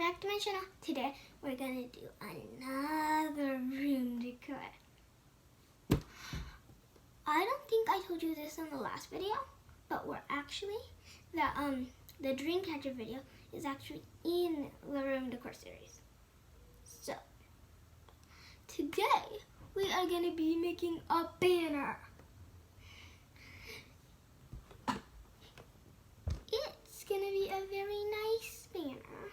back to my channel. Today we're gonna do another room decor. I don't think I told you this in the last video, but we're actually the dream catcher video is actually in the room decor series. So today we are gonna be making a banner. It's gonna be a very nice banner.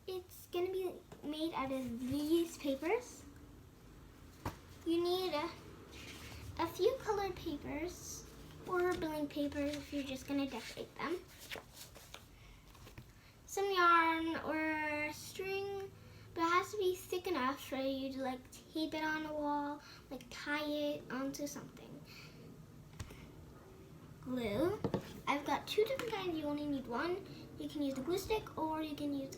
It's gonna be made out of these papers. You need a few colored papers or blank papers if you're just gonna decorate them. Some yarn or string, but it has to be thick enough for you to like tape it on a wall, like tie it onto something. Glue. I've got two different kinds. You only need one. You can use the glue stick or you can use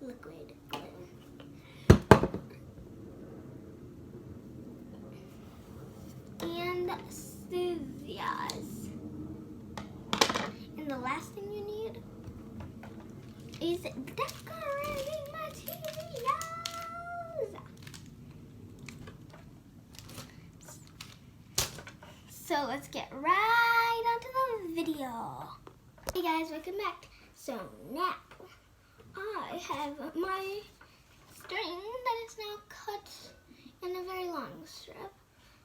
liquid glue. And scissors. And the last thing you need is decorating materials. So let's get right onto the video. Hey guys, welcome back. So now I have my string that is now cut in a very long strip.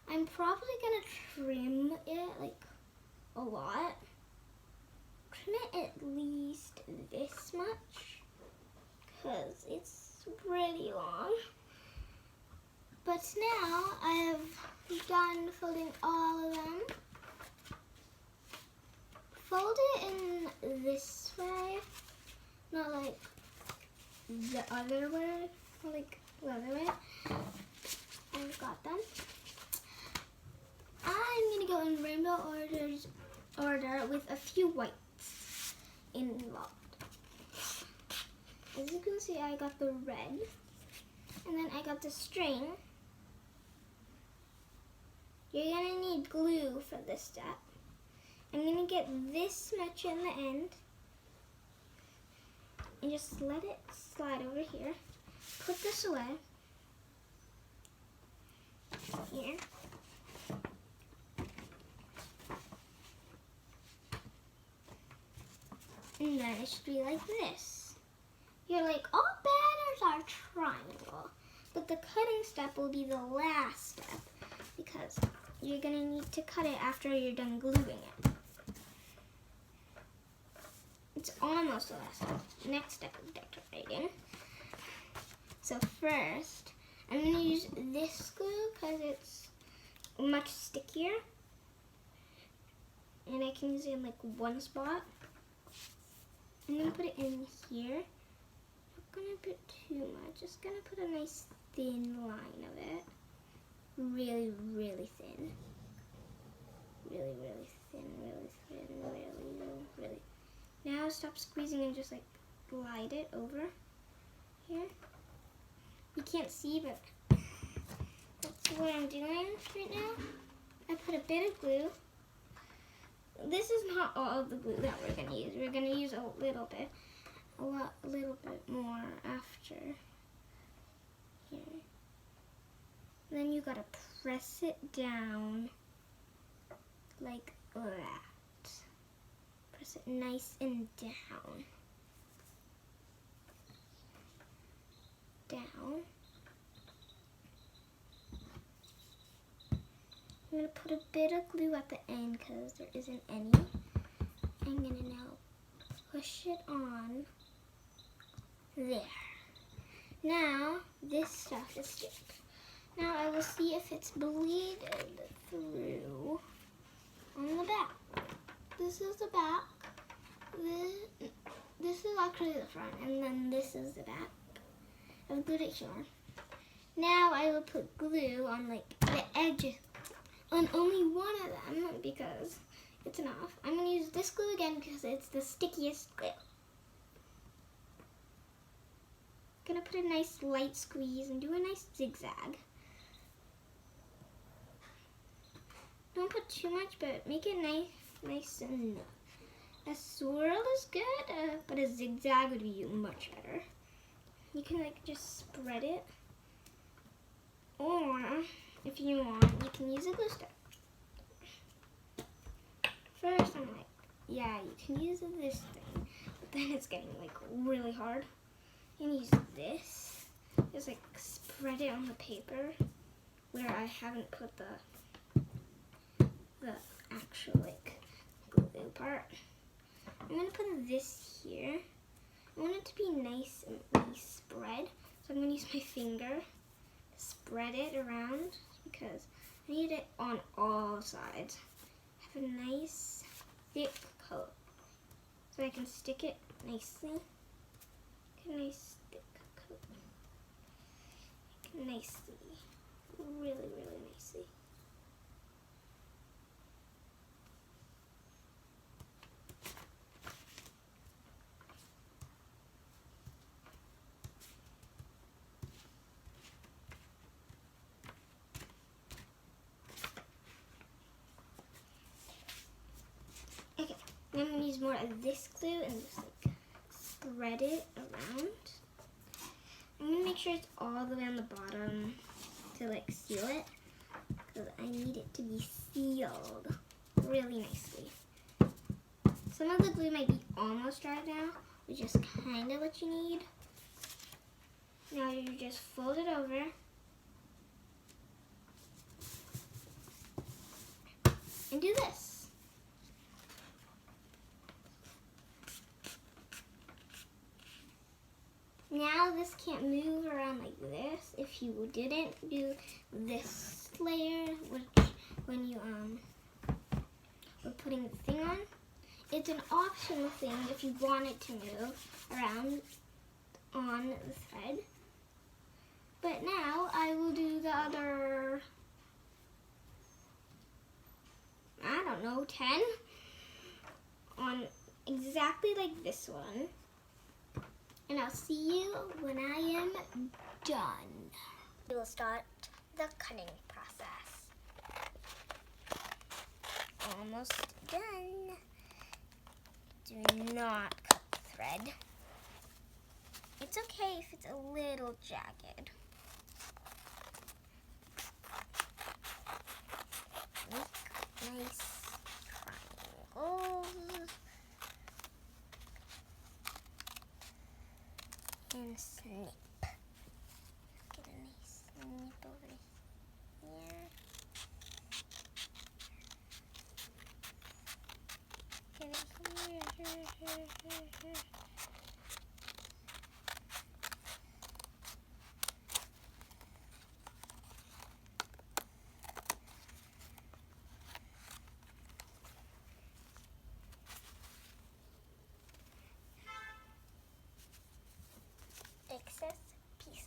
I'm probably gonna trim it like a lot. Trim it at least this much because it's pretty long. But now I have done folding all of them. Fold it in this way, not like the other way, like the other way. I've got them. I'm gonna go in rainbow order with a few whites involved. As you can see, I got the red, and then I got the string. You're gonna need glue for this step. I'm gonna get this much in the end, and just let it slide over here. Put this away. Here. And then it should be like this. You're like, all banners are triangle, but the cutting step will be the last step because you're gonna need to cut it after you're done gluing it. It's almost the last step. Next step is decorating. So first, I'm gonna use this glue because it's much stickier. And I can use it in like one spot. I'm gonna put it in here. Not gonna put too much. Just gonna put a nice thin line of it. Really, really thin. Really, really thin, really thin, really. Now stop squeezing and just like glide it over here. You can't see, but that's what I'm doing right now. I put a bit of glue. This is not all of the glue that we're gonna use. We're gonna use a little bit, a little bit more after here. And then you gotta press it down like that. Press it nice and down. Down. I'm going to put a bit of glue at the end because there isn't any. I'm going to now push it on there. Now this stuff is stick. Now I will see if it's bleeded through on the back. This is the back. This is actually the front, and then this is the back. I've glued it here. Now I will put glue on like the edges. On only one of them because it's enough. I'm going to use this glue again because it's the stickiest glue. Gonna put a nice light squeeze and do a nice zigzag. Don't put too much, but make it nice and A swirl is good, but a zigzag would be much better. You can like just spread it, or if you want, you can use a glue stick. First, I'm like, yeah, you can use this thing, but then it's getting like really hard. You can use this, just like spread it on the paper where I haven't put the actual like glue part. I'm gonna put this here. I want it to be nice and really spread, so I'm gonna use my finger to spread it around because I need it on all sides. Have a nice thick coat so I can stick it nicely. Get a nice thick coat. Make it nicely, really, really nicely. Okay, I'm gonna use more of this glue and just like spread it around. I'm gonna make sure it's all the way on the bottom to like seal it because I need it to be sealed really nicely. Some of the glue might be almost dry now, which is kind of what you need. Now you just fold it over and do this. Now this can't move around like this if you didn't do this layer, which when you were putting the thing on. It's an optional thing if you want it to move around on the thread. But now I will do the other, I don't know, 10 on exactly like this one. And I'll see you when I am done. We will start the cutting process. Almost done. Do not cut the thread. It's okay if it's a little jagged. Make nice triangles. And snip. Get a nice snip over here. Get it here. Excess pieces.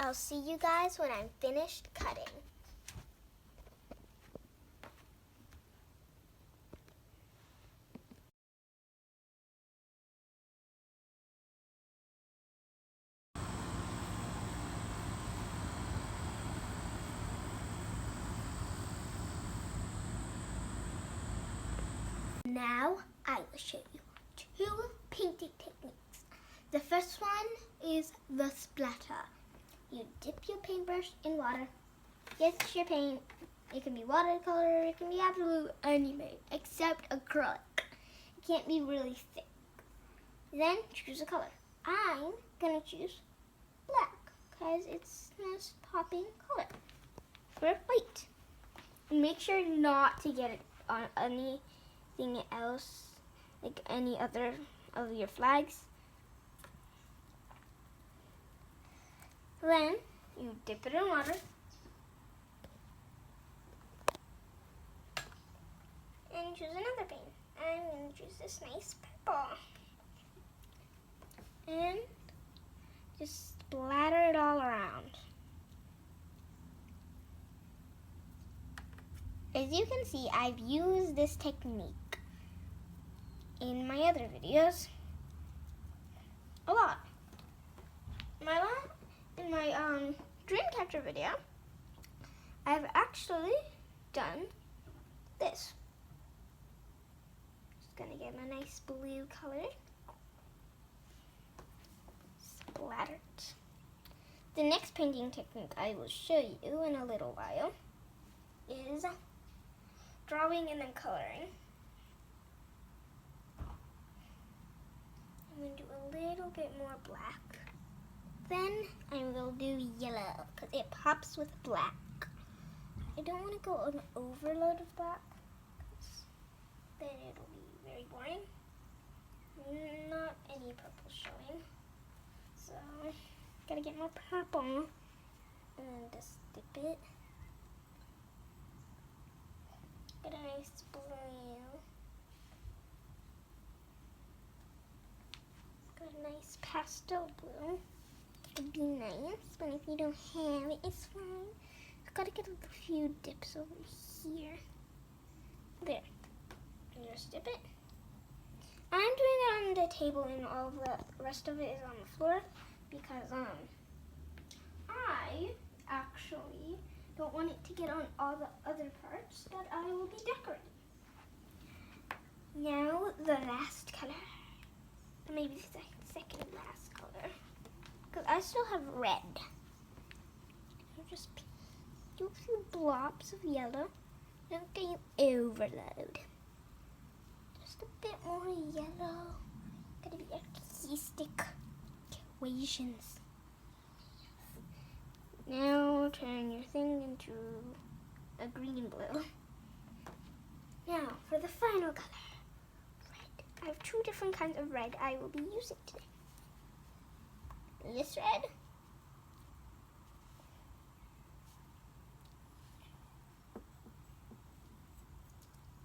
I'll see you guys when I'm finished cutting. Now I will show you 2 painting techniques. The first one is the splatter. You dip your paintbrush in water, get your paint. It can be watercolor, it can be absolute anything except acrylic. It can't be really thick. Then choose a color. I'm gonna choose black because it's the most popping color. For white. Make sure not to get it on anything else, like any other of your flags. Then you dip it in water. And choose another paint. I'm going to choose this nice purple. And just splatter it all around. As you can see, I've used this technique in my other videos a lot. In my Dreamcatcher video, I've actually done this. Just gonna get a nice blue color. Splatter it. The next painting technique I will show you in a little while is drawing and then coloring. I'm going to do a little bit more black. Then I will do yellow because it pops with black. I don't want to go an overload of black because then it'll be very boring. Not any purple showing. So, gotta get more purple. And then just dip it. Get a nice blue. Got a nice pastel blue. It'd be nice, but if you don't have it, it's fine. I've got to get a few dips over here. There. And just dip it. I'm doing it on the table and all the rest of it is on the floor because I actually don't want it to get on all the other parts that I will be decorating. Now the last color, maybe the second last color, because I still have red. So just do a few blobs of yellow. Don't get you overload. Just a bit more yellow. Gotta be artistic. Equations. Now turn your thing into a green blue. Now for the final color, red. I have two different kinds of red I will be using today. This red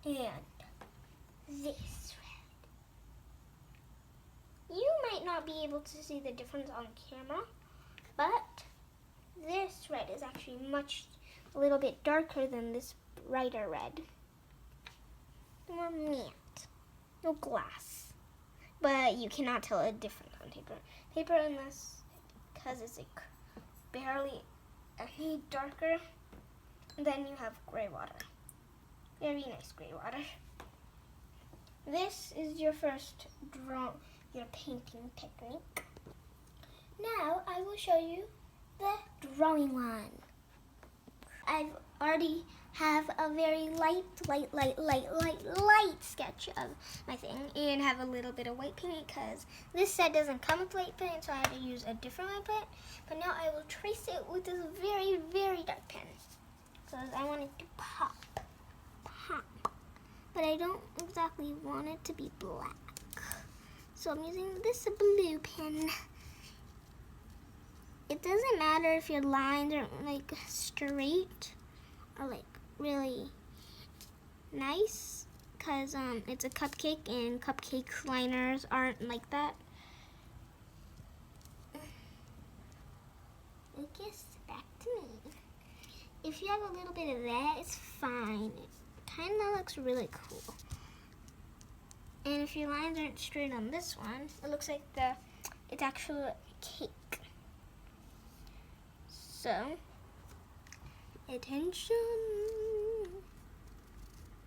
and this red. You might not be able to see the difference on camera, but this red is actually a little bit darker than this brighter red. More matte, no glass, but you cannot tell a difference on paper. Paper in this, because it's like barely any darker. And then you have gray water. Very nice gray water. This is your first your painting technique. Now I will show you the drawing one. I've already have a very light sketch of my thing and have a little bit of white paint because this set doesn't come with white paint, so I had to use a different white paint. But now I will trace it with this very, very dark pen because I want it to pop. But I don't exactly want it to be black. So I'm using this blue pen. It doesn't matter if your lines are like straight or like really nice because it's a cupcake and cupcake liners aren't like that. I guess back to me. If you have a little bit of that, it's fine. It kind of looks really cool. And if your lines aren't straight on this one, it looks like it's actually a cake. So, attention.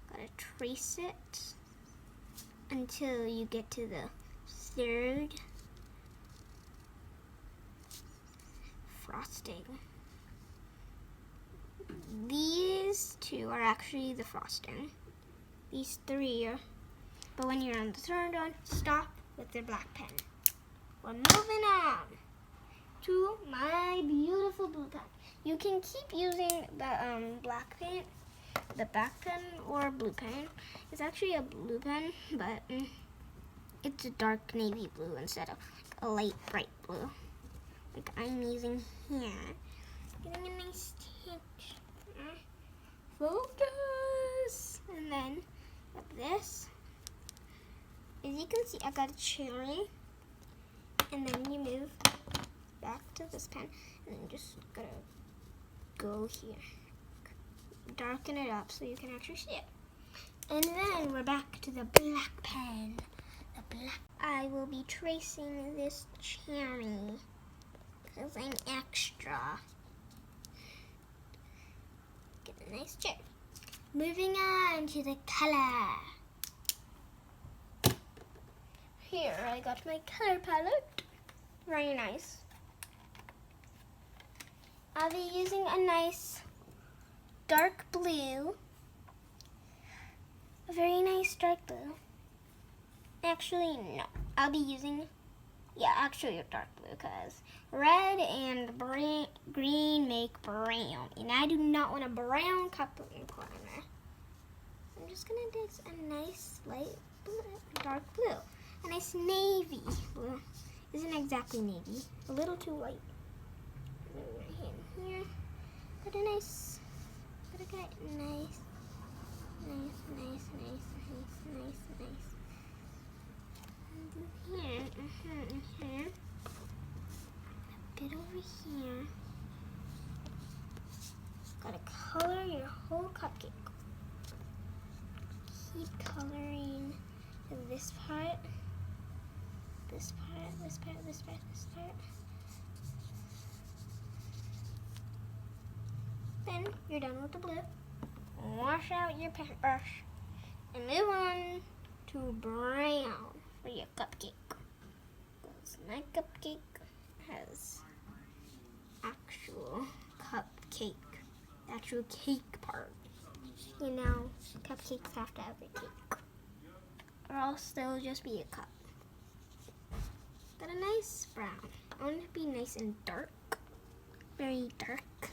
Gotta trace it until you get to the third frosting. These two are actually the frosting. These three are, but when you're on the third one, stop with your black pen. We're moving on to my beautiful blue pen. You can keep using the black paint, the black pen or blue pen. It's actually a blue pen, but it's a dark navy blue instead of a light bright blue. like I'm using here. Getting a nice texture. Focus! And then like this. As you can see, I got a cherry. And then you move back to this pen and then just gotta go here. Darken it up so you can actually see it. And then we're back to the black pen. The black. I will be tracing this cherry because I'm extra. Get a nice cherry. Moving on to the color. Here I got my color palette. Very nice. I'll be using a nice dark blue. A very nice dark blue. Actually, no. I'll be using, actually a dark blue because red and green make brown. And I do not want a brown cup liner. I'm just going to do a nice light blue, dark blue. A nice navy blue. Isn't exactly navy. A little too light. Right here. Got a nice, nice. And here, and here. A bit over here. Gotta color your whole cupcake. Keep coloring this part. This part, this part, this part, this part. Then you're done with the blue. Wash out your paintbrush and move on to brown for your cupcake. Because my cupcake has actual cupcake, actual cake part. You know, cupcakes have to have a cake, or else they'll just be a cup. Got a nice brown. I want it to be nice and dark, very dark.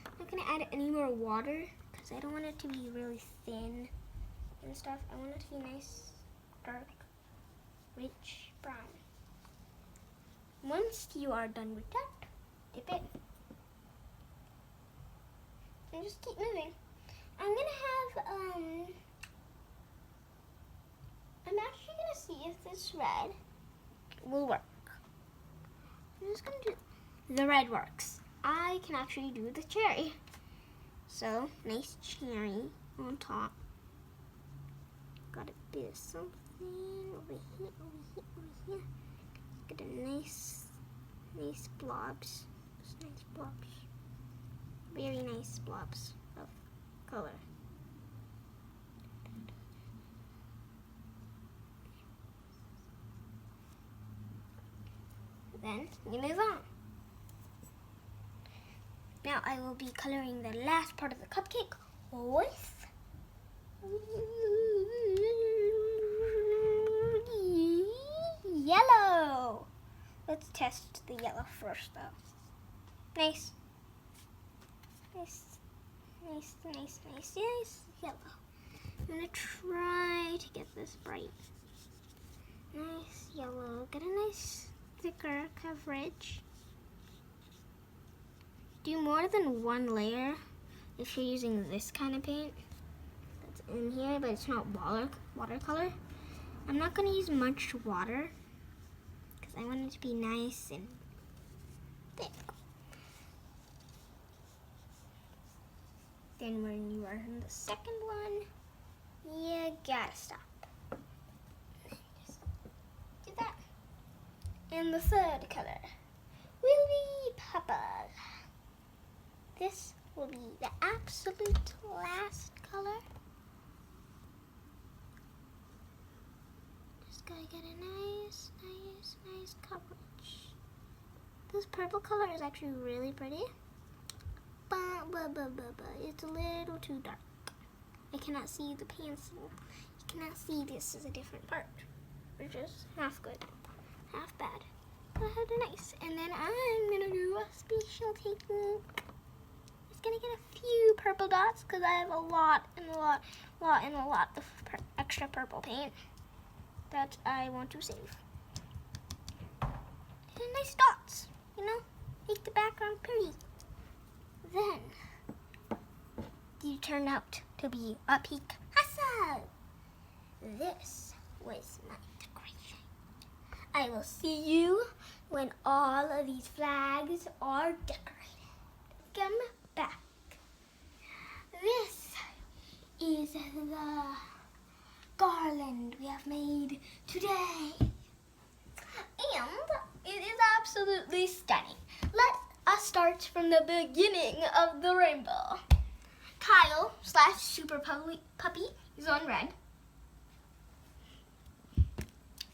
I'm not gonna add any more water because I don't want it to be really thin and stuff. I want it to be nice, dark, rich brown. Once you are done with that, dip it and just keep moving. I'm actually gonna see if this red will work. I'm just gonna do the red works. I can actually do the cherry. So nice cherry on top. Got a bit of something over here, over here. Get a nice blobs. Just nice blobs. Very nice blobs of color. Then you move on. Now I will be coloring the last part of the cupcake with yellow. Let's test the yellow first though. Nice yellow. I'm gonna try to get this bright. Nice yellow. Get a nice thicker coverage. Do more than one layer if you're using this kind of paint that's in here, but it's not watercolor. I'm not going to use much water because I want it to be nice and thick. Then when you are in the second one, you gotta stop. Just do that. And the third color will be purple. This will be the absolute last color. Just gotta get a nice coverage. This purple color is actually really pretty, but it's a little too dark. I cannot see the pencil. You cannot see this is a different part, which is half good, half bad. But I have a nice. And then I'm gonna do a special technique. Gonna get a few purple dots because I have a lot of extra purple paint that I want to save. And nice dots, you know, Make the background pretty. Then you turn out to be a Picasso. This was my decoration. I will see you when all of these flags are decorated. Come back. This is the garland we have made today. And it is absolutely stunning. Let us start from the beginning of the rainbow. Kyle / Super Puppy is on red.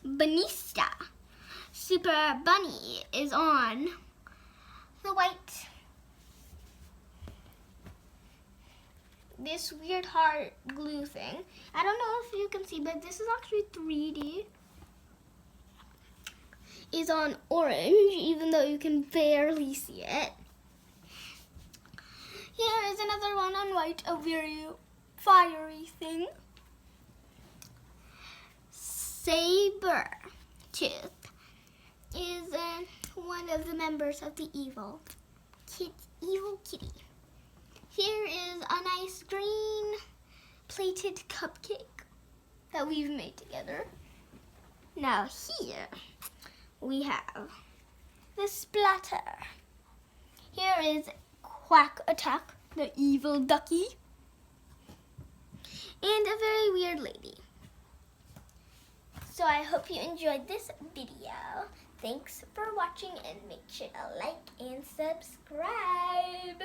Banista Super Bunny is on the white. This weird heart glue thing, I don't know if you can see, but this is actually 3D, is on orange, even though you can barely see it. Here is another one on white, a very fiery thing. Saber Tooth is one of the members of the evil kitty. Here is a nice green plated cupcake that we've made together. Now here we have the splatter. Here is Quack Attack, the evil ducky, and a very weird lady. So I hope you enjoyed this video. Thanks for watching and make sure to like and subscribe.